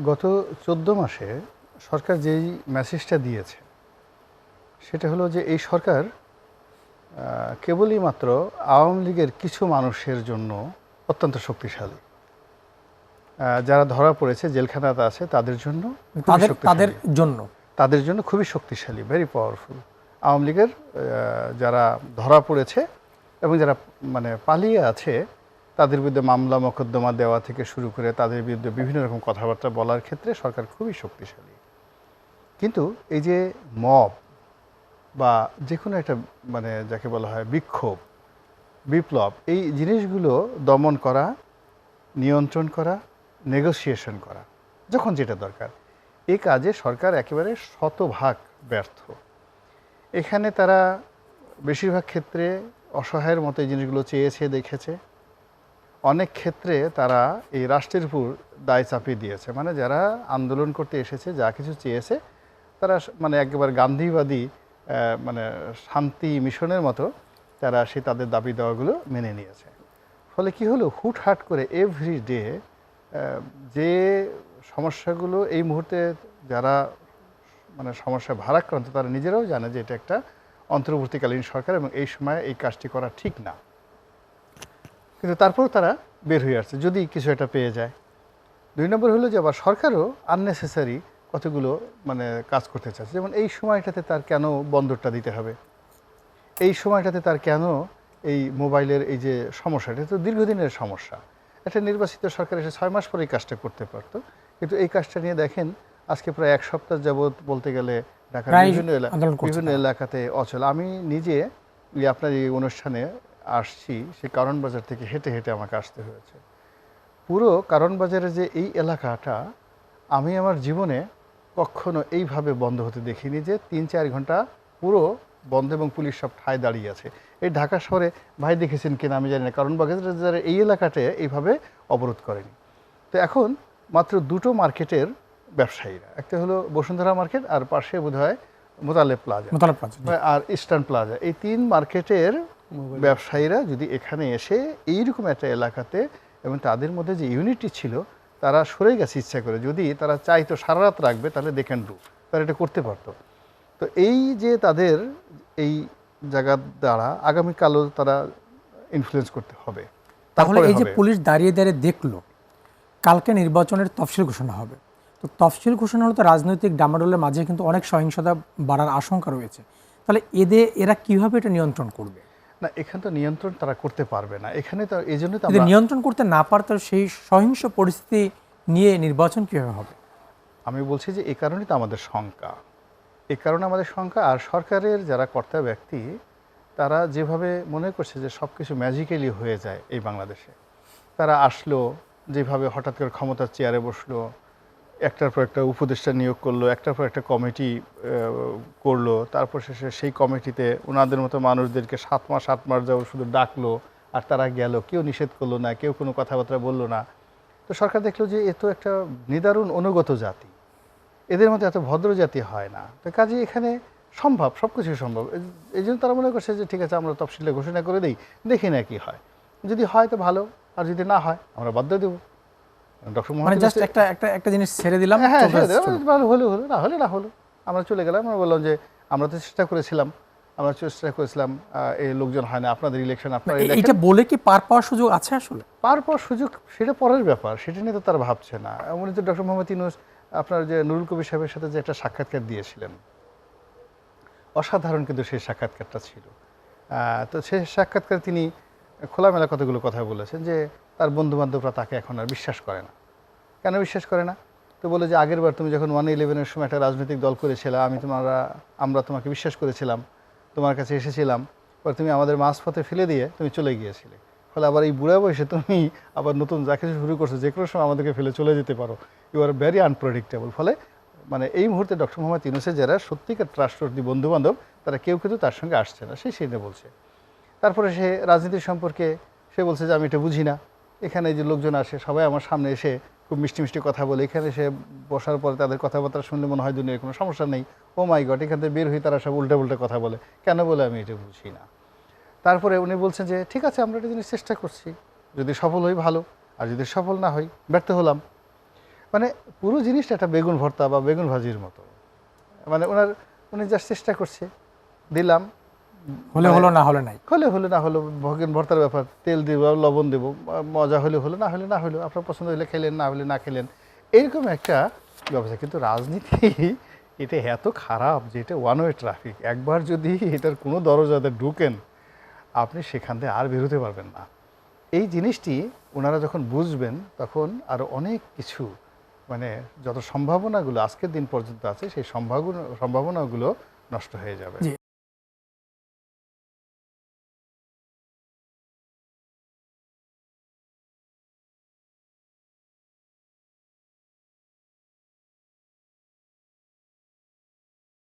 গত ১৪ মাসে সরকার যেই মেসেজটা দিয়েছে সেটা হলো যে এই সরকার কেবলই মাত্র আওয়ামী লীগের কিছু মানুষের জন্য অত্যন্ত শক্তিশালী। যারা ধরা পড়েছে জেলখানাতে আছে তাদের জন্য খুবই তাদের শক্তিশালী, জন্য তাদের জন্য খুবই শক্তিশালী, ভেরি পাওয়ারফুল। আওয়ামী লীগের যারা ধরা পড়েছে এবং যারা মানে পালিয়ে আছে তাদের বিরুদ্ধে মামলা মোকদ্দমা দেওয়া থেকে শুরু করে তাদের বিরুদ্ধে বিভিন্ন রকম কথাবার্তা বলার ক্ষেত্রে সরকার খুবই শক্তিশালী। কিন্তু এই যে মব বা যে কোনো একটা মানে যাকে বলা হয় বিক্ষোভ, বিপ্লব, এই জিনিসগুলো দমন করা, নিয়ন্ত্রণ করা, নেগোসিয়েশন করা যখন যেটা দরকার, এই কাজে সরকার একেবারে শতভাগ ব্যর্থ। এখানে তারা বেশিরভাগ ক্ষেত্রে অসহায়ের মতো এই জিনিসগুলো চেয়েছে, দেখেছে। অনেক ক্ষেত্রে তারা এই রাষ্ট্রের উপর দায় চাপিয়ে দিয়েছে, মানে যারা আন্দোলন করতে এসেছে, যা কিছু চেয়েছে তারা মানে একেবারে গান্ধীবাদী মানে শান্তি মিশনের মতো তারা সেই তাদের দাবি দেওয়াগুলো মেনে নিয়েছে। ফলে কি হলো, হুটহাট করে এভরি ডে যে সমস্যাগুলো এই মুহূর্তে যারা মানে সমস্যা ভারাক্রান্ত তারা নিজেরাও জানে যে এটা একটা অন্তর্বর্তীকালীন সরকার এবং এই সময় এই কাজটি করা ঠিক না, কিন্তু তারপরেও তারা বের হয়ে আসছে যদি কিছু একটা পেয়ে যায়। ২ নম্বর হলো যে আবার সরকারও আননেসেসারি কতগুলো মানে কাজ করতে চাচ্ছে, যেমন এই সময়টাতে তার কেন বন্দরটা দিতে হবে, এই সময়টাতে তার কেন এই মোবাইলের এই যে সমস্যাটা, এটা তো দীর্ঘদিনের সমস্যা। একটা নির্বাচিত সরকার এসে ৬ মাস পরে এই কাজটা করতে পারতো, কিন্তু এই কাজটা নিয়ে দেখেন আজকে প্রায় ১ সপ্তাহ যাবৎ বলতে গেলে ঢাকার বিভিন্ন এলাকাতে অচল। আমি নিজে আপনার এই অনুষ্ঠানে আসছি, সেই কারণ বাজার থেকে হেঁটে হেঁটে আমাকে আসতে হয়েছে। পুরো কারণ বাজারের যে এই এলাকাটা আমি আমার জীবনে কখনো এইভাবে বন্ধ হতে দেখিনি, যে ৩-৪ ঘন্টা পুরো বন্ধ এবং পুলিশ সব ঠায় দাঁড়িয়ে আছে। এই ঢাকা শহরে ভাই দেখেছেন কিনা আমি জানি না, কারণ বাজারের এই এলাকাতে এইভাবে অবরোধ করেনি। তো এখন মাত্র দুটো মার্কেটের ব্যবসায়ীরা, একটা হলো বসুন্ধরা মার্কেট আর পাশে বোধহয় মোতালেব প্লাজা আর ইস্টার্ন প্লাজা, এই ৩ মার্কেটের ব্যবসায়ীরা যদি এখানে এসে এইরকম একটা এলাকাতে, এবং তাদের মধ্যে যে ইউনিটি ছিল তারা সরে গেছে ইচ্ছা করে, যদি তারা চাইতো সারা রাত রাখবে তাহলে দে ক্যান ডু, তারা এটা করতে পারতো। তো এই যে তাদের এই জায়গার দ্বারা আগামীকালও তারা ইনফ্লুয়েন্স করতে হবে। তাহলে এই যে পুলিশ দাঁড়িয়ে দাঁড়িয়ে দেখলো কালকে নির্বাচনের তফসিল ঘোষণা হবে, তো তফসিল ঘোষণা হলে তো রাজনৈতিক ডামাডোলের মাঝে কিন্তু অনেক সহিংসতা বাড়ার আশঙ্কা রয়েছে, তাহলে এরা কিভাবে এটা নিয়ন্ত্রণ করবে? না, এখানে তো নিয়ন্ত্রণ তারা করতে পারবে না। এখানে তো এই জন্য নিয়ন্ত্রণ করতে না পারতে সেই সহিংস পরিস্থিতি নিয়ে নির্বাচন কিভাবে হবে? আমি বলছি যে এই কারণেই তো আমাদের শঙ্কা, এই কারণে আমাদের শঙ্কা। আর সরকারের যারা কর্তা ব্যক্তি তারা যেভাবে মনে করছে যে সব কিছু ম্যাজিক্যালি হয়ে যায় এই বাংলাদেশে, তারা আসলো যেভাবে হঠাৎ করে ক্ষমতার চেয়ারে বসলো, একটার পর একটা উপদেষ্টা নিয়োগ করলো, একটার পর একটা কমিটি করলো, তারপর শেষে সেই কমিটিতে ওনাদের মতো মানুষদেরকে 7 মাস 8 মাস যাবো শুধু ডাকলো, আর তারা গেল, কেউ নিষেধ করলো না, কেউ কোনো কথাবার্তা বললো না। তো সরকার দেখলো যে এ তো একটা নিদারুণ অনুগত জাতি, এদের মধ্যে এত ভদ্র জাতি হয় না, তো কাজে এখানে সম্ভব, সব কিছুই সম্ভব। এই জন্য তারা মনে করছে যে ঠিক আছে আমরা তফসিলে ঘোষণা করে দিই, দেখি না কি হয়, যদি হয় তো ভালো, আর যদি না হয় আমরা বাধ্য দেবো। ডক্টর মোহাম্মদ জাস্ট একটা জিনিস ছেড়ে দিলাম, হ্যাঁ হলো না হলে না হলো, আমরা চলে গেলাম। আমরা বললাম যে আমরা তো চেষ্টা করেছিলাম, এই লোকজন হয় না, আপনাদের ইলেকশন আপনারা এটা বলে কি পার পাওয়ার সুযোগ আছে? আসলে পার পাওয়ার সুযোগ সেটা পরের ব্যাপার, সেটা নিয়ে তো তারা ভাবছে না। উনি তো ডক্টর মোহাম্মদ ইউনূস আপনার যে নুরুল কবির সাহেবের সাথে যে একটা সাক্ষাৎকার দিয়েছিলেন, অসাধারণ কিন্তু সেই সাক্ষাৎকারটা ছিল। তো সেই সাক্ষাৎকারে তিনি খোলামেলা কতগুলো কথা বলেছেন যে তার বন্ধুবান্ধবরা তাকে এখন আর বিশ্বাস করে না। কেন বিশ্বাস করে না? তো বলে যে আগের বার তুমি যখন 1/11-এর সময় একটা রাজনৈতিক দল করেছিলে, আমরা তোমাকে বিশ্বাস করেছিলাম, তোমার কাছে এসেছিলাম, পরে তুমি আমাদের মাঝপথে ফেলে দিয়ে তুমি চলে গিয়েছিলে। ফলে আবার এই বুড়া বয়সে তুমি আবার নতুন যা কিছু শুরু করছো, যে কোনো সময় আমাদেরকে ফেলে চলে যেতে পারো, ইউ আর ভেরি আনপ্রেডিক্টেবল। ফলে মানে এই মুহূর্তে ডক্টর মোহাম্মদ ইউনূসের যারা সত্যিকার ট্রাস্টওয়ার্দি বন্ধুবান্ধব তারা কেউ কিন্তু তার সঙ্গে আসছে না, সেটা বলছে। তারপরে সে রাজনীতি সম্পর্কে সে বলছে যে আমি এটা বুঝি না, এখানে যে লোকজন আসে সবাই আমার সামনে এসে খুব মিষ্টি মিষ্টি কথা বলে, এখানে এসে বসার পরে তাদের কথাবার্তা শুনলে মনে হয় দুনিয়ার কোনো সমস্যা নেই, ও মাই গড, এখান থেকে বের হয়ে তারা সব উল্টে উল্টে কথা বলে, কেন বলে আমি এটা বুঝি না। তারপরে উনি বলছেন যে ঠিক আছে আমরা একটা জিনিস চেষ্টা করছি, যদি সফল হই ভালো, আর যদি সফল না হই ব্যর্থ হলাম। মানে পুরো জিনিসটা একটা বেগুন ভর্তা বা বেগুন ভাজির মতো। মানে উনি জাস্ট চেষ্টা করছে, দিলাম, হলে হলো না হলে নাই। হলে হলে না হলো, বেগুন ভর্তার ব্যাপার, তেল দেবো লবণ দেবো, মজা হলে হলো, না হলে না হলো, আপনার পছন্দ হলে খেলেন, না হলে না খেলেন, এইরকম একটা ব্যবস্থা। কিন্তু রাজনীতি এটা এত খারাপ যে এটা ওয়ান ওয়ে ট্রাফিক। একবার যদি এটার কোনো দরজাতে ঢুকেন আপনি সেখান থেকে আর বেরোতে পারবেন না। এই জিনিসটি ওনারা যখন বুঝবেন তখন আরও অনেক কিছু, মানে যত সম্ভাবনাগুলো আজকের দিন পর্যন্ত আছে সেই সম্ভাবনাগুলো নষ্ট হয়ে যাবে। জি,